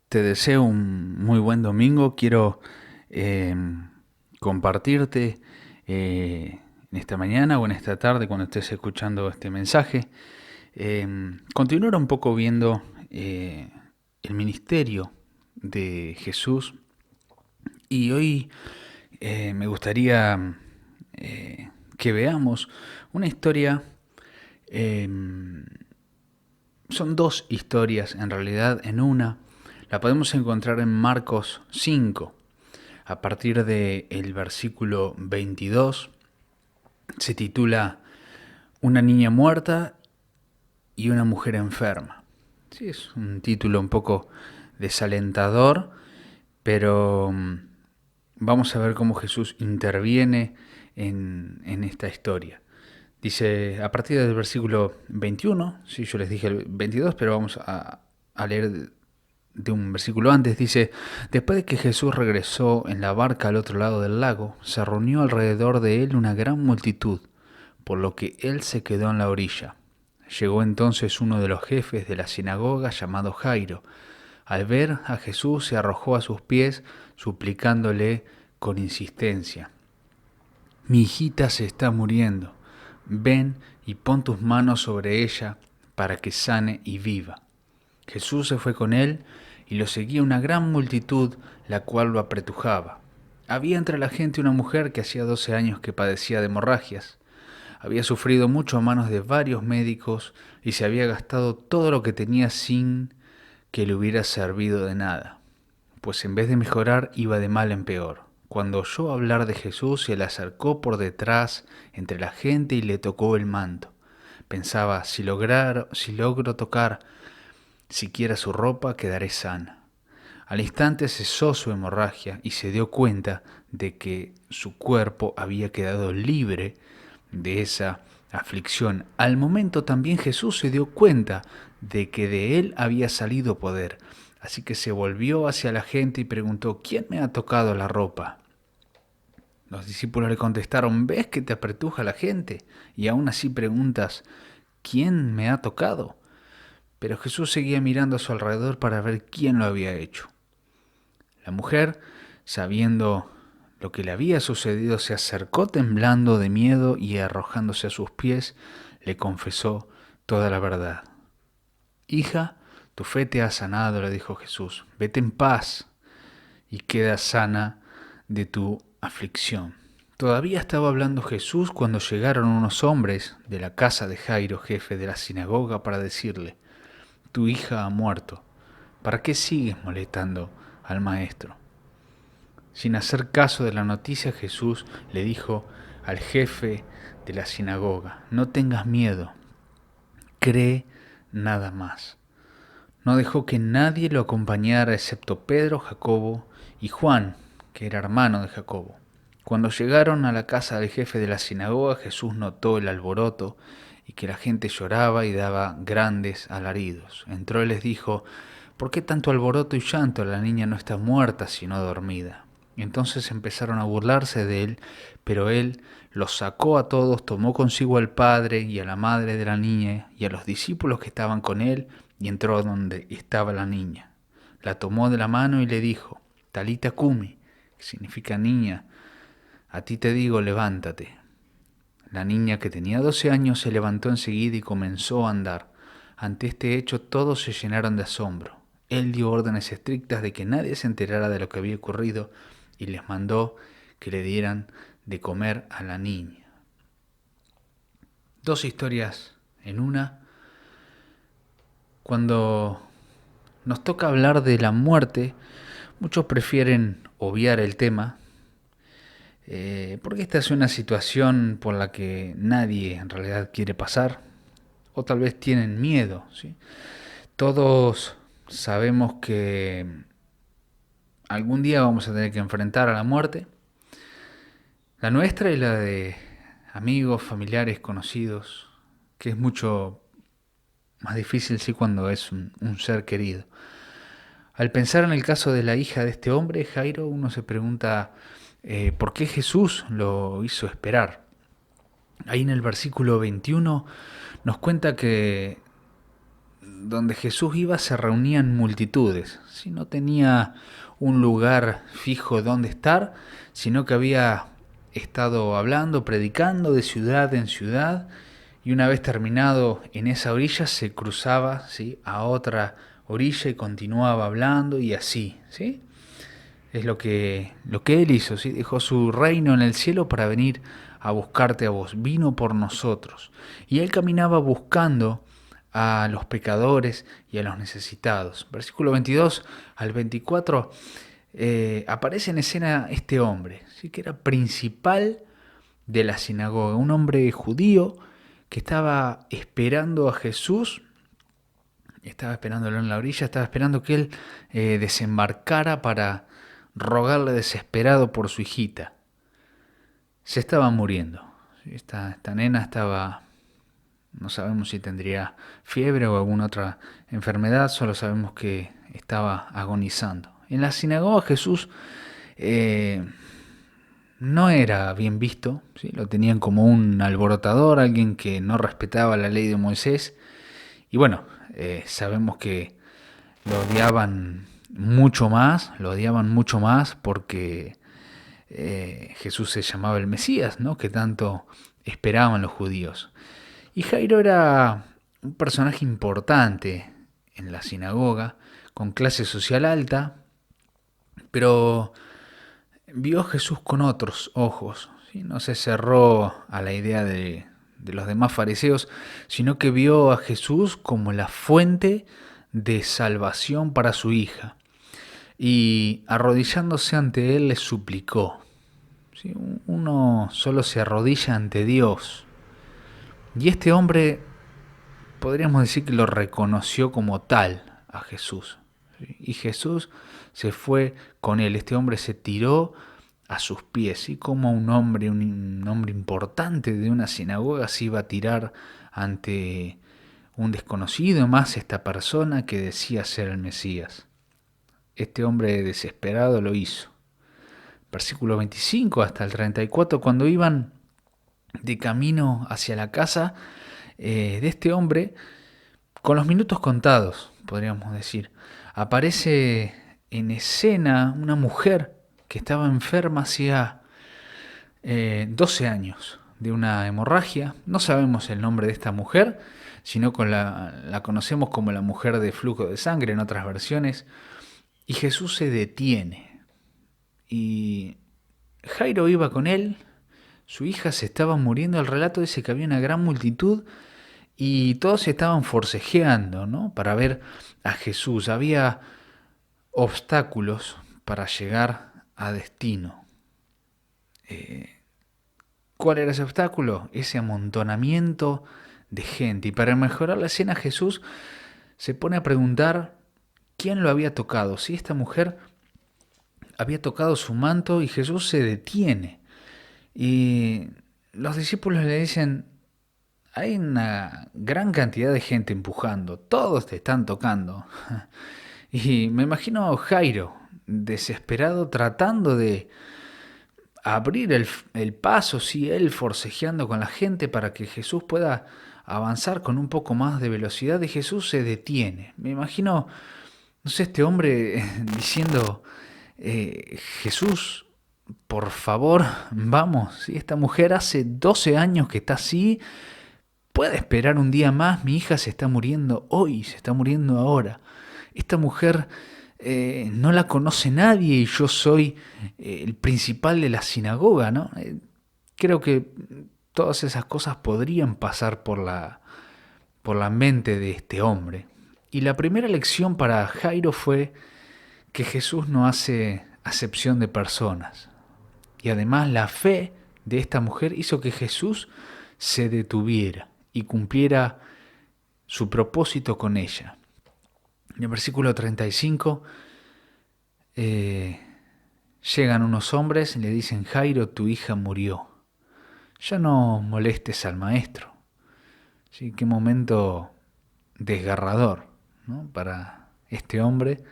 Te deseo un muy buen domingo. Quiero eh, compartirte en esta mañana o en esta tarde cuando estés escuchando este mensaje. Continuar un poco viendo el ministerio de Jesús y hoy me gustaría que veamos una historia. eh, Son dos historias en realidad en una. La podemos encontrar en Marcos 5. A partir del versículo 22 se titula Una niña muerta y una mujer enferma. Sí, es un título un poco desalentador, pero vamos a ver cómo Jesús interviene en esta historia. Dice, a partir del versículo 21, sí, yo les dije el 22, pero vamos a leer de un versículo antes. Dice, después de que Jesús regresó en la barca al otro lado del lago, se reunió alrededor de él una gran multitud, por lo que él se quedó en la orilla. Llegó entonces uno de los jefes de la sinagoga llamado Jairo. Al ver a Jesús se arrojó a sus pies, suplicándole con insistencia, mi hijita se está muriendo. Ven y pon tus manos sobre ella para que sane y viva. Jesús se fue con él y lo seguía una gran multitud, la cual lo apretujaba. Había entre la gente una mujer que hacía 12 años que padecía de hemorragias. Había sufrido mucho a manos de varios médicos y se había gastado todo lo que tenía sin que le hubiera servido de nada, pues en vez de mejorar iba de mal en peor. Cuando oyó hablar de Jesús, se le acercó por detrás entre la gente y le tocó el manto. Pensaba, si logro tocar siquiera su ropa, quedaré sana. Al instante cesó su hemorragia y se dio cuenta de que su cuerpo había quedado libre de esa aflicción. Al momento también Jesús se dio cuenta de que de él había salido poder. Así que se volvió hacia la gente y preguntó, ¿quién me ha tocado la ropa? Los discípulos le contestaron, ¿ves que te apretuja la gente? Y aún así preguntas, ¿quién me ha tocado? Pero Jesús seguía mirando a su alrededor para ver quién lo había hecho. La mujer, sabiendo lo que le había sucedido, se acercó temblando de miedo y arrojándose a sus pies, le confesó toda la verdad. Hija, tu fe te ha sanado, le dijo Jesús. Vete en paz y queda sana de tu aflicción. Todavía estaba hablando Jesús cuando llegaron unos hombres de la casa de Jairo, jefe de la sinagoga, para decirle, tu hija ha muerto. ¿Para qué sigues molestando al maestro? Sin hacer caso de la noticia, Jesús le dijo al jefe de la sinagoga, no tengas miedo, cree nada más. No dejó que nadie lo acompañara excepto Pedro, Jacobo y Juan, que era hermano de Jacobo. Cuando llegaron a la casa del jefe de la sinagoga, Jesús notó el alboroto y que la gente lloraba y daba grandes alaridos. Entró y les dijo, ¿por qué tanto alboroto y llanto? La niña no está muerta, sino dormida. Entonces empezaron a burlarse de él, pero él los sacó a todos, tomó consigo al padre y a la madre de la niña y a los discípulos que estaban con él, y entró donde estaba la niña. La tomó de la mano y le dijo, Talita Kumi, que significa niña, a ti te digo, levántate. La niña, que tenía 12 años, se levantó enseguida y comenzó a andar. Ante este hecho todos se llenaron de asombro. Él dio órdenes estrictas de que nadie se enterara de lo que había ocurrido y les mandó que le dieran de comer a la niña. Dos historias en una. Cuando nos toca hablar de la muerte, muchos prefieren obviar el tema, porque esta es una situación por la que nadie en realidad quiere pasar, o tal vez tienen miedo, ¿sí? Todos sabemos que algún día vamos a tener que enfrentar a la muerte, la nuestra y la de amigos, familiares, conocidos, que es mucho más difícil sí cuando es un ser querido. Al pensar en el caso de la hija de este hombre, Jairo, uno se pregunta por qué Jesús lo hizo esperar. Ahí en el versículo 21 nos cuenta que donde Jesús iba se reunían multitudes. ¿Sí? No tenía un lugar fijo donde estar, sino que había estado hablando, predicando de ciudad en ciudad, y una vez terminado en esa orilla se cruzaba, ¿sí?, a otra orilla y continuaba hablando y así, ¿sí? Es lo que él hizo, ¿sí? Dejó su reino en el cielo para venir a buscarte a vos. Vino por nosotros. Y él caminaba buscando a los pecadores y a los necesitados. Versículo 22 al 24 aparece en escena este hombre, ¿sí?, que era principal de la sinagoga, un hombre judío que estaba esperando a Jesús, estaba esperándolo en la orilla, estaba esperando que él desembarcara para rogarle desesperado por su hijita. Se estaba muriendo. Esta nena estaba, no sabemos si tendría fiebre o alguna otra enfermedad, solo sabemos que estaba agonizando. En la sinagoga Jesús no era bien visto, ¿sí? Lo tenían como un alborotador, alguien que no respetaba la ley de Moisés. Y bueno, sabemos que lo odiaban lo odiaban mucho más porque Jesús se llamaba el Mesías, ¿no?, que tanto esperaban los judíos. Y Jairo era un personaje importante en la sinagoga, con clase social alta, pero vio a Jesús con otros ojos, ¿sí? No se cerró a la idea de los demás fariseos, sino que vio a Jesús como la fuente de salvación para su hija. Y arrodillándose ante él le suplicó. ¿Sí? Uno solo se arrodilla ante Dios. Y este hombre, podríamos decir que lo reconoció como tal a Jesús. ¿Sí? Y Jesús se fue con él. Este hombre se tiró a sus pies. Y como un hombre importante de una sinagoga se iba a tirar ante un desconocido, más esta persona que decía ser el Mesías. Este hombre desesperado lo hizo. Versículo 25 hasta el 34, cuando iban de camino hacia la casa de este hombre, con los minutos contados, podríamos decir, aparece en escena una mujer que estaba enferma hacía 12 años de una hemorragia. No sabemos el nombre de esta mujer, sino la conocemos como la mujer de flujo de sangre en otras versiones. Y Jesús se detiene. Y Jairo iba con él. Su hija se estaba muriendo. El relato dice que había una gran multitud y todos estaban forcejeando, ¿no?, para ver a Jesús. Había obstáculos para llegar a destino. ¿Cuál era ese obstáculo? Ese amontonamiento de gente. Y para mejorar la escena, Jesús se pone a preguntar quién lo había tocado. Si esta mujer había tocado su manto, y Jesús se detiene. Y los discípulos le dicen: hay una gran cantidad de gente empujando, todos te están tocando. Y me imagino a Jairo, desesperado, tratando de abrir el paso, sí, él forcejeando con la gente para que Jesús pueda avanzar con un poco más de velocidad, y Jesús se detiene. Me imagino, no sé, este hombre diciendo: Jesús, por favor, vamos, ¿sí? Esta mujer hace 12 años que está así, puede esperar un día más, mi hija se está muriendo hoy, se está muriendo ahora. Esta mujer no la conoce nadie y yo soy el principal de la sinagoga, ¿no? Creo que todas esas cosas podrían pasar por la mente de este hombre. Y la primera lección para Jairo fue que Jesús no hace acepción de personas. Y además la fe de esta mujer hizo que Jesús se detuviera y cumpliera su propósito con ella. En el versículo 35 llegan unos hombres y le dicen: Jairo, tu hija murió. Ya no molestes al maestro. ¿Sí? Qué momento desgarrador, ¿no?, para este hombre.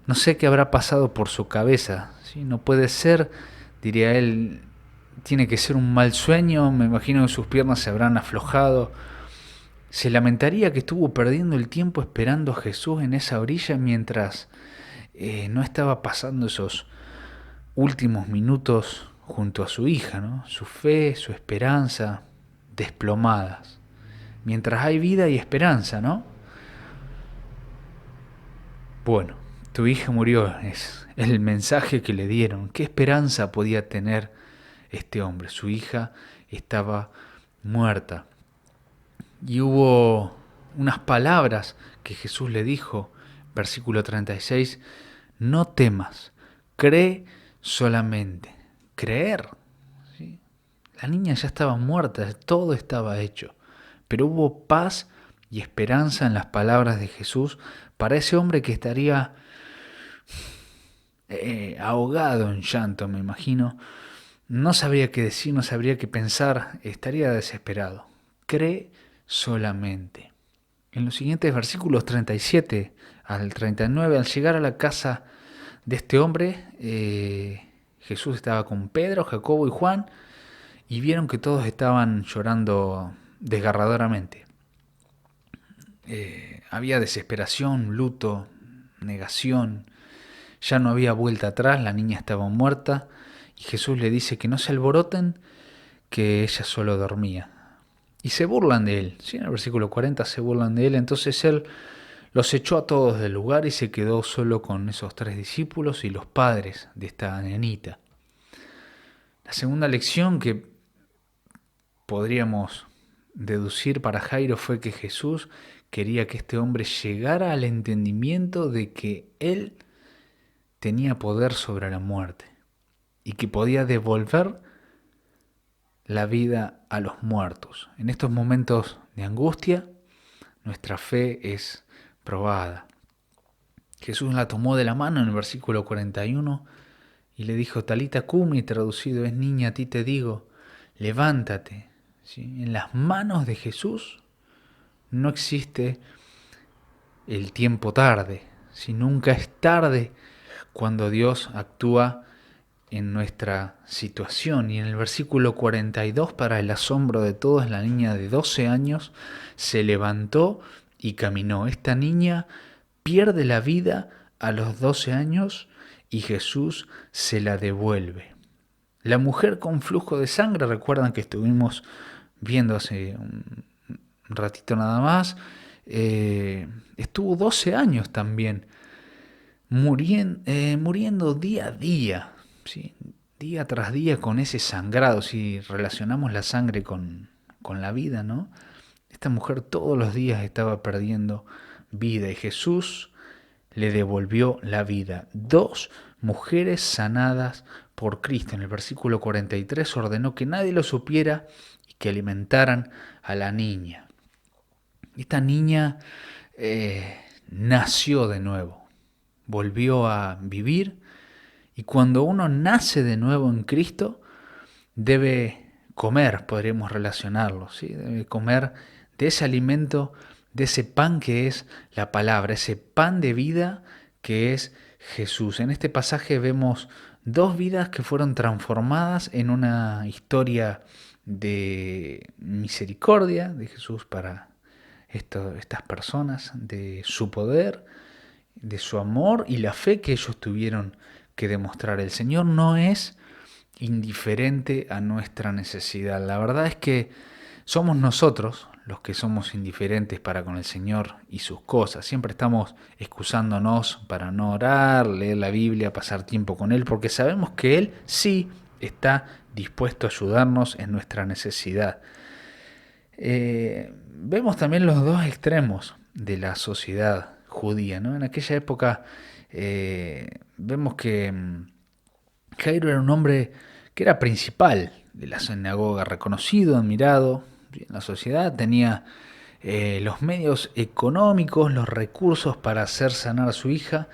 No sé qué habrá pasado por su cabeza. ¿Sí? No puede ser, diría él, tiene que ser un mal sueño. Me imagino que sus piernas se habrán aflojado Se lamentaría que estuvo perdiendo el tiempo esperando a Jesús en esa orilla mientras no estaba pasando esos últimos minutos junto a su hija, ¿no? Su fe, su esperanza, desplomadas. Mientras hay vida y esperanza, ¿no? Bueno, tu hija murió, es el mensaje que le dieron. ¿Qué esperanza podía tener este hombre? Su hija estaba muerta. Y hubo unas palabras que Jesús le dijo, versículo 36, no temas, cree solamente. Creer. ¿Sí? La niña ya estaba muerta, todo estaba hecho. Pero hubo paz y esperanza en las palabras de Jesús para ese hombre que estaría ahogado en llanto, me imagino. No sabría qué decir, no sabría qué pensar, estaría desesperado. Cree solamente. En los siguientes versículos 37 al 39, al llegar a la casa de este hombre, Jesús estaba con Pedro, Jacobo y Juan y vieron que todos estaban llorando desgarradoramente. Había desesperación, luto, negación. Ya no había vuelta atrás, la niña estaba muerta y Jesús le dice que no se alboroten, que ella solo dormía. Y se burlan de él, ¿sí? En el versículo 40 se burlan de él, entonces él los echó a todos del lugar y se quedó solo con esos 3 discípulos y los padres de esta nenita. La segunda lección que podríamos deducir para Jairo fue que Jesús quería que este hombre llegara al entendimiento de que él tenía poder sobre la muerte y que podía devolver la vida a los muertos. En estos momentos de angustia, nuestra fe es probada. Jesús la tomó de la mano en el versículo 41 y le dijo, Talita cumi, traducido es niña, a ti te digo, levántate. ¿Sí? En las manos de Jesús no existe el tiempo tarde, si nunca es tarde cuando Dios actúa en nuestra situación. Y en el versículo 42, para el asombro de todos, la niña de 12 años se levantó y caminó. Esta niña pierde la vida a los 12 años y Jesús se la devuelve. La mujer con flujo de sangre, recuerdan que estuvimos viendo hace un ratito nada más, estuvo 12 años también muriendo día a día, ¿sí? Día tras día con ese sangrado. Si relacionamos la sangre con la vida, ¿no? Esta mujer todos los días estaba perdiendo vida y Jesús le devolvió la vida. 2 mujeres sanadas por Cristo. En el versículo 43 ordenó que nadie lo supiera y que alimentaran a la niña. Esta niña nació de nuevo, volvió a vivir, y cuando uno nace de nuevo en Cristo, debe comer, podríamos relacionarlo, ¿sí? Debe comer de ese alimento, de ese pan que es la palabra, ese pan de vida que es Jesús. En este pasaje vemos 2 vidas que fueron transformadas en una historia de misericordia de Jesús para estas personas, de su poder, de su amor y la fe que ellos tuvieron que demostrar. El Señor no es indiferente a nuestra necesidad. La verdad es que somos nosotros los que somos indiferentes para con el Señor y sus cosas. Siempre estamos excusándonos para no orar, leer la Biblia, pasar tiempo con Él, porque sabemos que Él sí está dispuesto a ayudarnos en nuestra necesidad. Vemos también los 2 extremos de la sociedad judía, ¿no? En aquella época vemos que Jairo era un hombre que era principal de la sinagoga, reconocido, admirado en la sociedad, tenía los medios económicos, los recursos para hacer sanar a su hija,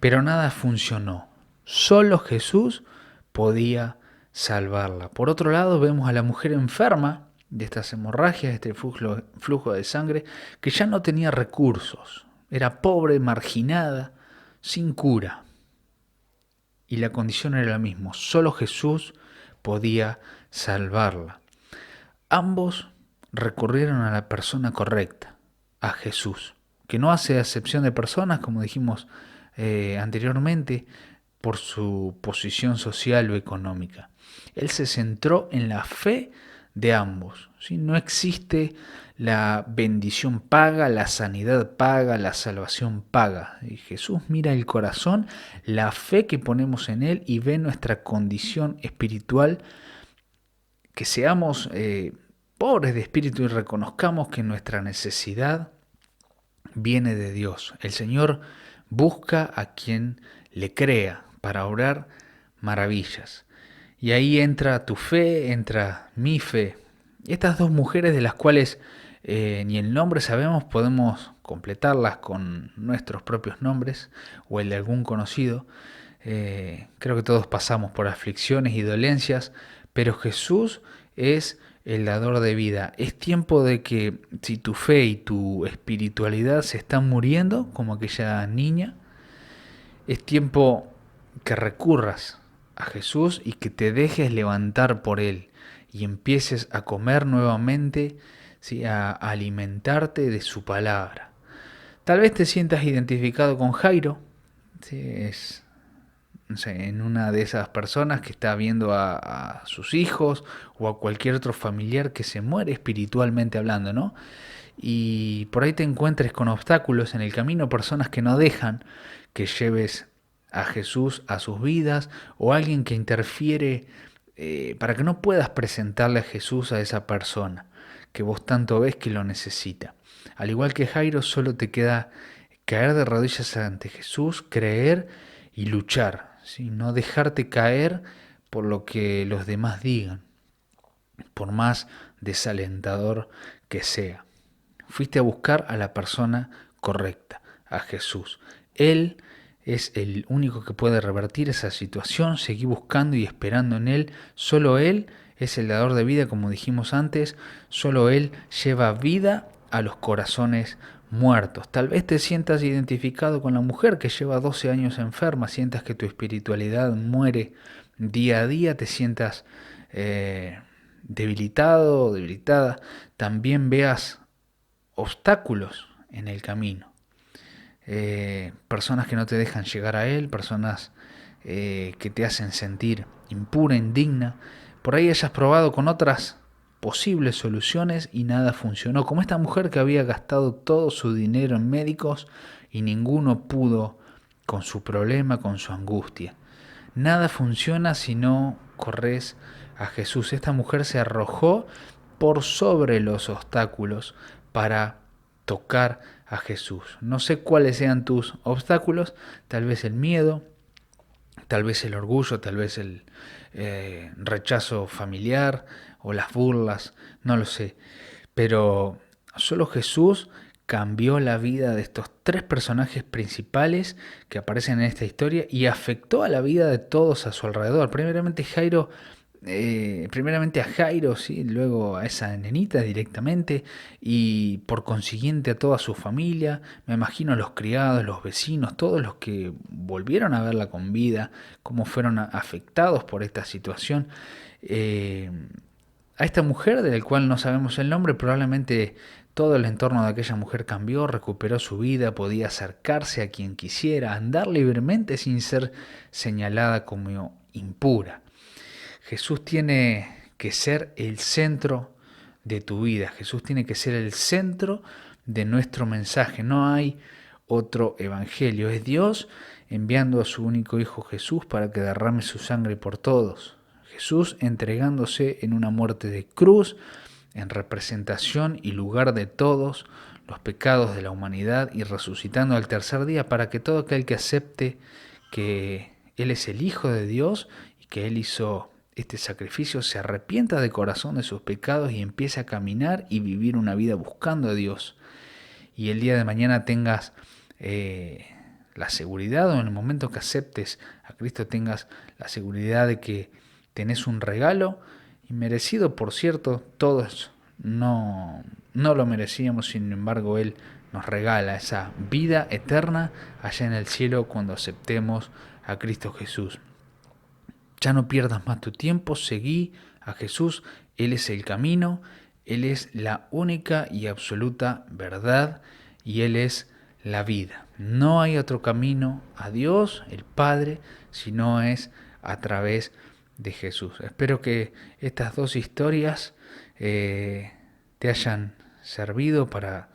pero nada funcionó. Solo Jesús podía salvarla. Por otro lado, vemos a la mujer enferma de estas hemorragias, este flujo de sangre, que ya no tenía recursos, era pobre, marginada, sin cura. Y la condición era la misma, solo Jesús podía salvarla. Ambos recurrieron a la persona correcta, a Jesús, que no hace acepción de personas, como dijimos anteriormente, por su posición social o económica. Él se centró en la fe de ambos. ¿Sí? No existe la bendición paga, la sanidad paga, la salvación paga. Y Jesús mira el corazón, la fe que ponemos en Él y ve nuestra condición espiritual, que seamos pobres de espíritu y reconozcamos que nuestra necesidad viene de Dios. El Señor busca a quien le crea para obrar maravillas. Y ahí entra tu fe, entra mi fe. Estas dos mujeres de las cuales ni el nombre sabemos, podemos completarlas con nuestros propios nombres o el de algún conocido. Creo que todos pasamos por aflicciones y dolencias, pero Jesús es el dador de vida. Es tiempo de que si tu fe y tu espiritualidad se están muriendo, como aquella niña, es tiempo que recurras a Jesús y que te dejes levantar por Él y empieces a comer nuevamente, ¿sí? A alimentarte de su palabra. Tal vez te sientas identificado con Jairo, ¿sí? Es, no sé, en una de esas personas que está viendo a sus hijos o a cualquier otro familiar que se muere espiritualmente hablando, ¿no? Y por ahí te encuentres con obstáculos en el camino, personas que no dejan que lleves a Jesús a sus vidas o alguien que interfiere para que no puedas presentarle a Jesús a esa persona que vos tanto ves que lo necesita. Al igual que Jairo, solo te queda caer de rodillas ante Jesús, creer y luchar, ¿sí? No dejarte caer por lo que los demás digan, por más desalentador que sea. Fuiste a buscar a la persona correcta, a Jesús. Él es el único que puede revertir esa situación. Seguí buscando y esperando en Él. Solo Él es el dador de vida, como dijimos antes. Solo Él lleva vida a los corazones muertos. Tal vez te sientas identificado con la mujer que lleva 12 años enferma, sientas que tu espiritualidad muere día a día, te sientas debilitado o debilitada. También veas obstáculos en el camino, personas que no te dejan llegar a Él, personas que te hacen sentir impura, indigna. Por ahí hayas probado con otras posibles soluciones y nada funcionó, como esta mujer que había gastado todo su dinero en médicos y ninguno pudo con su problema, con su angustia. Nada funciona si no corres a Jesús. Esta mujer se arrojó por sobre los obstáculos para tocar a Jesús. No sé cuáles sean tus obstáculos, tal vez el miedo, tal vez el orgullo, tal vez el rechazo familiar o las burlas, no lo sé. Pero solo Jesús cambió la vida de estos tres personajes principales que aparecen en esta historia y afectó a la vida de todos a su alrededor. Primeramente a Jairo, ¿sí? Luego a esa nenita directamente y por consiguiente a toda su familia. Me imagino a los criados, los vecinos, todos los que volvieron a verla con vida, cómo fueron afectados por esta situación. A esta mujer, de la cual no sabemos el nombre, probablemente todo el entorno de aquella mujer cambió, recuperó su vida, podía acercarse a quien quisiera, andar libremente sin ser señalada como impura. Jesús tiene que ser el centro de tu vida, Jesús tiene que ser el centro de nuestro mensaje, no hay otro evangelio, es Dios enviando a su único Hijo Jesús para que derrame su sangre por todos. Jesús entregándose en una muerte de cruz, en representación y lugar de todos los pecados de la humanidad y resucitando al tercer día para que todo aquel que acepte que Él es el Hijo de Dios y que Él hizo este sacrificio se arrepienta de corazón de sus pecados y empiece a caminar y vivir una vida buscando a Dios. Y el día de mañana tengas la seguridad, o en el momento que aceptes a Cristo tengas la seguridad de que tenés un regalo inmerecido, por cierto, todos no lo merecíamos, sin embargo Él nos regala esa vida eterna allá en el cielo cuando aceptemos a Cristo Jesús. Ya no pierdas más tu tiempo, seguí a Jesús, Él es el camino, Él es la única y absoluta verdad y Él es la vida. No hay otro camino a Dios, el Padre, si no es a través de Jesús. Espero que estas dos historias te hayan servido para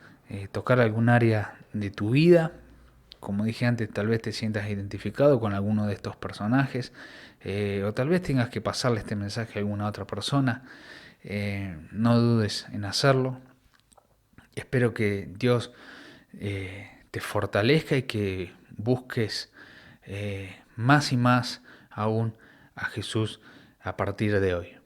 tocar algún área de tu vida. Como dije antes, tal vez te sientas identificado con alguno de estos personajes, o tal vez tengas que pasarle este mensaje a alguna otra persona. No dudes en hacerlo. Espero que Dios te fortalezca y que busques más y más aún a Jesús a partir de hoy.